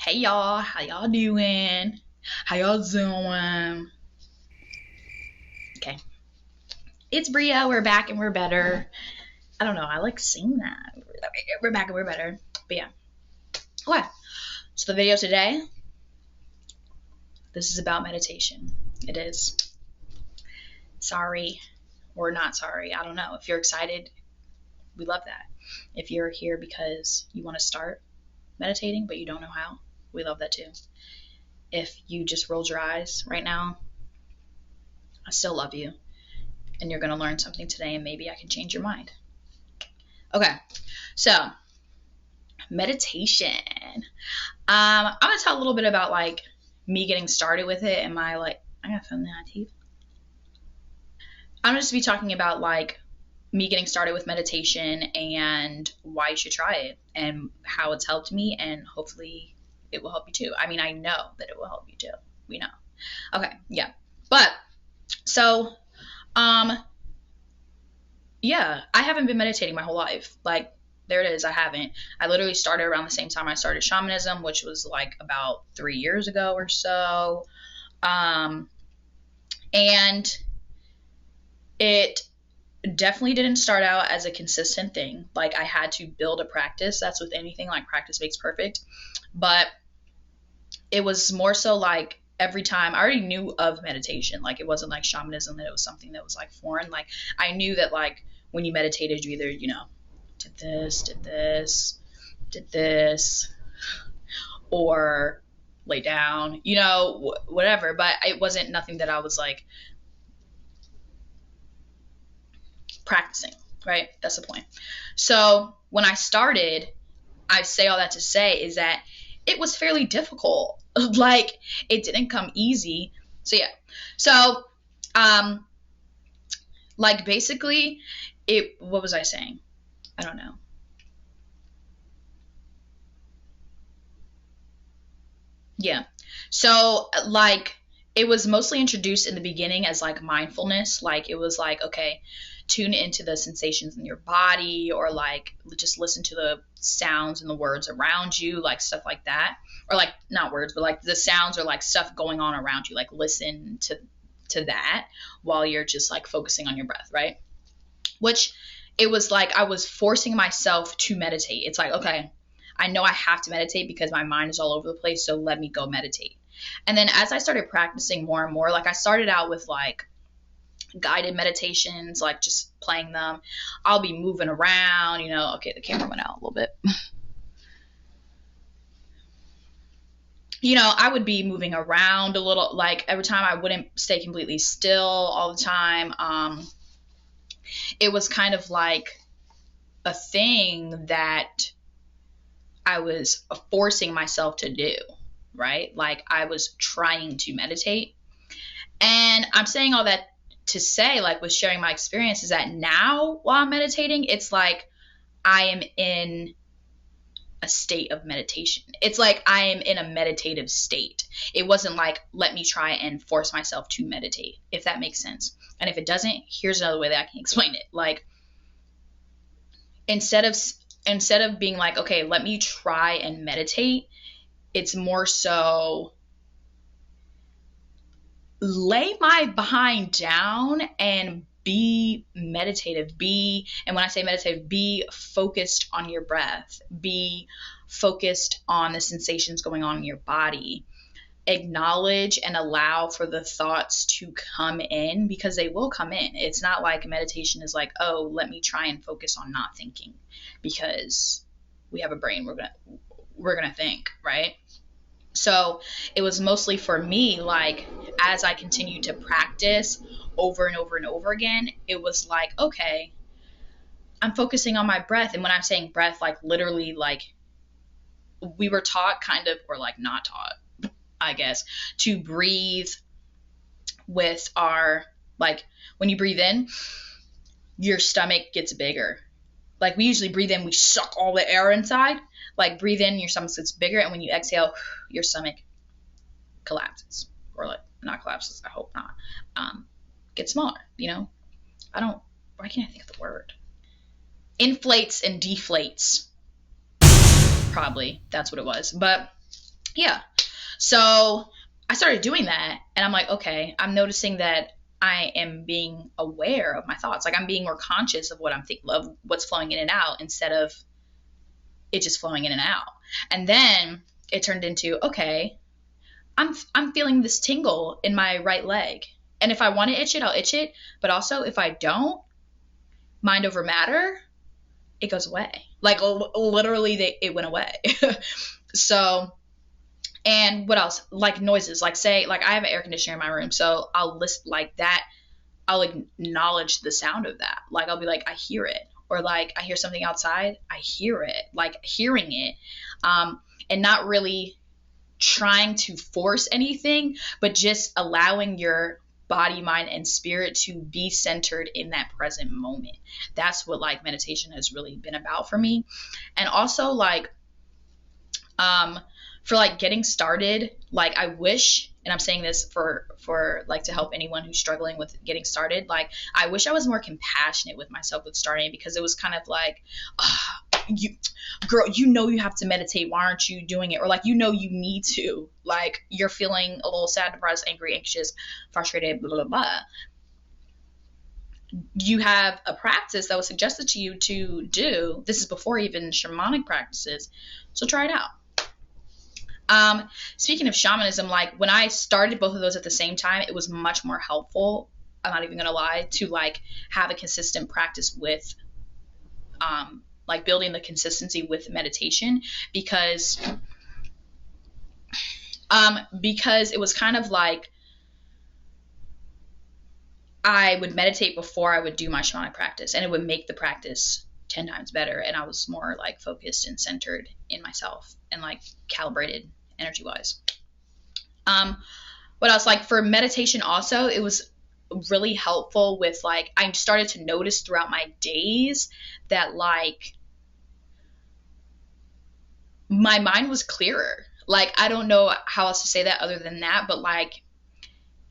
Hey y'all, how y'all doing? How y'all doing? Okay, it's Bria. We're back and we're better. I don't know. I like saying that. We're back and we're better. But yeah. Okay. So the video today, this is about meditation. It is. Sorry or not sorry. I don't know. If you're excited, we love that. If you're here because you want to start meditating but you don't know how, we love that too. If you just rolled your eyes right now, I still love you. And you're going to learn something today and maybe I can change your mind. Okay, so meditation. I'm going to tell a little bit about like me getting started with it and my I got something in my teeth. I'm just be talking about like me getting started with meditation and why you should try it and how it's helped me, and hopefully it will help you too. I mean, I know that it will help you too. We know. Okay, yeah. But so yeah, I haven't been meditating my whole life. Like, there it is. I haven't. I literally started around the same time I started shamanism, which was like about 3 years ago or so. And it definitely didn't start out as a consistent thing. Like, I had to build a practice. That's with anything, like practice makes perfect. But it was more so like every time I already knew of meditation. Like, it wasn't like shamanism that it was something that was like foreign. Like, I knew that like when you meditated, you either, did this, or lay down, whatever. But it wasn't nothing that I was like practicing, right? That's the point. So when I started, I say all that to say is that it was fairly difficult. Like, it didn't come easy. So yeah. So, like, basically, what was I saying? I don't know. Yeah. So, like, it was mostly introduced in the beginning as like mindfulness. Like, it was like, okay, tune into the sensations in your body, or like just listen to the sounds and the words around you, like stuff like that. Or like, not words, but like the sounds or like stuff going on around you. Like, listen to that while you're just like focusing on your breath, right? Which, it was like I was forcing myself to meditate. It's like, okay, I know I have to meditate because my mind is all over the place, so let me go meditate. And then as I started practicing more and more, like, I started out with like guided meditations, like just playing them. I'll be moving around, okay, the camera went out a little bit. I would be moving around a little, like every time I wouldn't stay completely still all the time. It was kind of like a thing that I was forcing myself to do, right? Like, I was trying to meditate. And I'm saying all that to say, like, with sharing my experience, is that now while I'm meditating, it's like I am in a state of meditation. It's like I am in a meditative state. It wasn't like, let me try and force myself to meditate, if that makes sense. And if it doesn't, here's another way that I can explain it. Like, instead of being like, okay, let me try and meditate, it's more so lay my behind down and be meditative. And when I say meditative, be focused on your breath. Be focused on the sensations going on in your body. Acknowledge and allow for the thoughts to come in, because they will come in. It's not like meditation is like, oh, let me try and focus on not thinking, because we have a brain, we're gonna think, right? So it was mostly for me, like, as I continued to practice over and over and over again, it was like, okay, I'm focusing on my breath. And when I'm saying breath, like, literally, like, we were taught kind of, or like not taught, I guess, to breathe with our, like, when you breathe in, your stomach gets bigger. Like, we usually breathe in, we suck all the air inside. Like, breathe in, your stomach gets bigger, and when you exhale, your stomach collapses. Or, like, not collapses, I hope not. Gets smaller, why can't I think of the word? Inflates and deflates. Probably, that's what it was. But Yeah. So I started doing that, and I'm like, okay, I'm noticing that I am being aware of my thoughts. Like I'm being more conscious of what I'm thinking, of what's flowing in and out, instead of it just flowing in and out. And then it turned into, okay, I'm feeling this tingle in my right leg, and if I want to itch it, I'll itch it. But also, if I don't, mind over matter, it goes away. Like literally, it went away. So, and what else? Like noises. Like say, like I have an air conditioner in my room, so I'll list like that. I'll acknowledge the sound of that. Like I'll be like, I hear it, or like I hear something outside. I hear it. Like hearing it, and not really trying to force anything, but just allowing your body, mind, and spirit to be centered in that present moment. That's what like meditation has really been about for me. And also like for like getting started, like I wish, and I'm saying this for like to help anyone who's struggling with getting started, like I wish I was more compassionate with myself with starting, because it was kind of like, you girl, you know you have to meditate, why aren't you doing it? Or like, you know you need to, like you're feeling a little sad, depressed, angry, anxious, frustrated, blah blah blah. You have a practice that was suggested to you to do. This is before even shamanic practices, so try it out. Speaking of shamanism, like when I started both of those at the same time, it was much more helpful, I'm not even gonna lie, to like have a consistent practice with like building the consistency with meditation, because it was kind of like I would meditate before I would do my shamanic practice, and it would make the practice 10 times better, and I was more like focused and centered in myself and like calibrated energy wise. What else? Like for meditation also, it was really helpful with like, I started to notice throughout my days that like my mind was clearer. Like I don't know how else to say that other than that, but like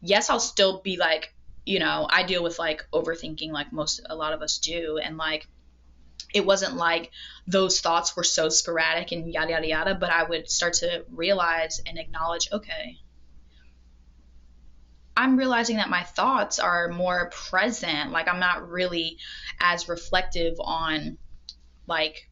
yes, I'll still be like, I deal with like overthinking like a lot of us do, and like it wasn't like those thoughts were so sporadic and yada yada yada, but I would start to realize and acknowledge, okay, I'm realizing that my thoughts are more present. Like I'm not really as reflective on like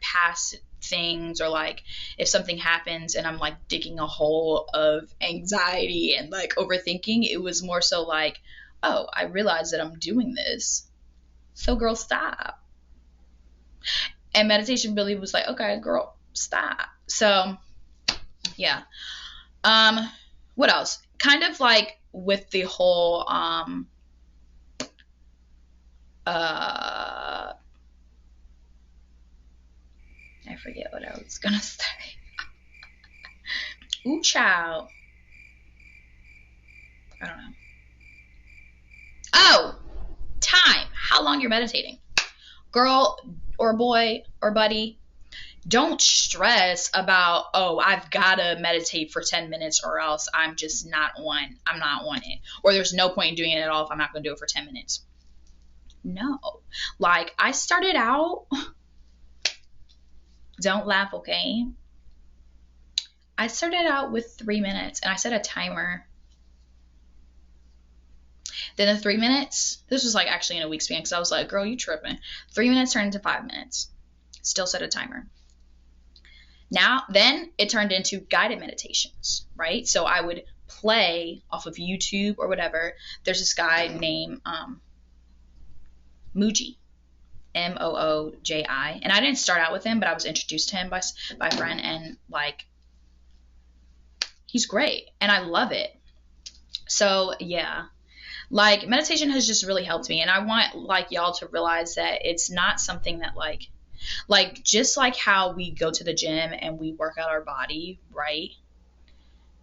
past things, or like if something happens and I'm like digging a hole of anxiety and like overthinking, it was more so like, oh, I realize that I'm doing this, so girl, stop. And meditation really was like, okay, girl, stop. So yeah. What else? Kind of like with the whole I forget what I was gonna say. Ooh, child. I don't know. Oh, time. How long you're meditating. Girl or boy or buddy, don't stress about, oh, I've got to meditate for 10 minutes or else I'm not on it. Or there's no point in doing it at all if I'm not going to do it for 10 minutes. No. Like, I started out, don't laugh, okay? I started out with 3 minutes, and I set a timer. Then the 3 minutes, this was like actually in a week span, because I was like, girl, you tripping. 3 minutes turned into 5 minutes. Still set a timer. Then it turned into guided meditations, right? So I would play off of YouTube or whatever. There's this guy named Mooji, Mooji, and I didn't start out with him, but I was introduced to him by a friend, and like he's great, and I love it. So yeah, like meditation has just really helped me, and I want like y'all to realize that it's not something that like just like how we go to the gym and we work out our body, right?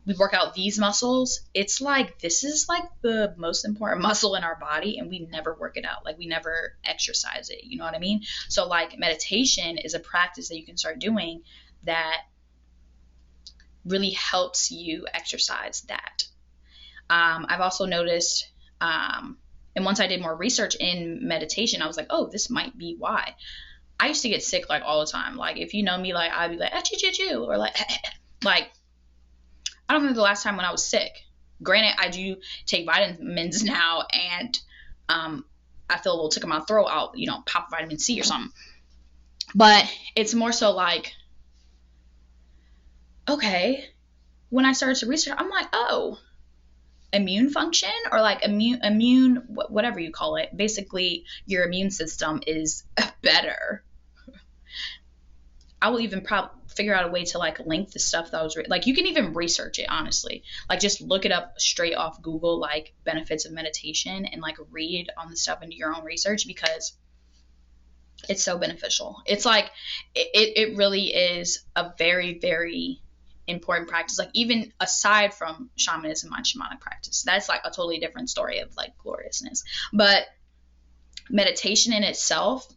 We work out these muscles. It's like this is like the most important muscle in our body, and we never work it out. Like we never exercise it. You know what I mean? So like meditation is a practice that you can start doing that really helps you exercise that. I've also noticed, and once I did more research in meditation, I was like, oh, this might be why. I used to get sick like all the time. Like if you know me, like I'd be like, achoo, or like Like, I don't remember the last time when I was sick. Granted, I do take vitamins now, and I feel a little tick in my throat. I'll, pop vitamin C or something. But it's more so like, okay, when I started to research, I'm like, oh, immune function, or like immune, whatever you call it. Basically, your immune system is better. I will even probably figure out a way to like link the stuff that I was like, you can even research it, honestly. Like, just look it up straight off Google, like benefits of meditation, and like read on the stuff and do your own research, because it's so beneficial. It's like it really is a very, very important practice. Like, even aside from shamanism, my shamanic practice, that's like a totally different story of like gloriousness. But meditation in itself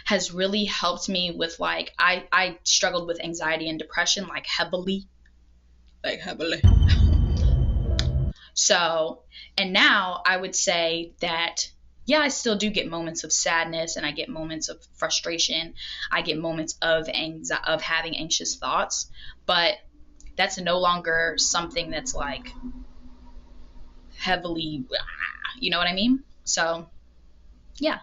has really helped me with, like, I struggled with anxiety and depression like heavily. So, and now I would say that, yeah, I still do get moments of sadness, and I get moments of frustration. I get moments of of having anxious thoughts, but that's no longer something that's like heavily, you know what I mean? So, yeah.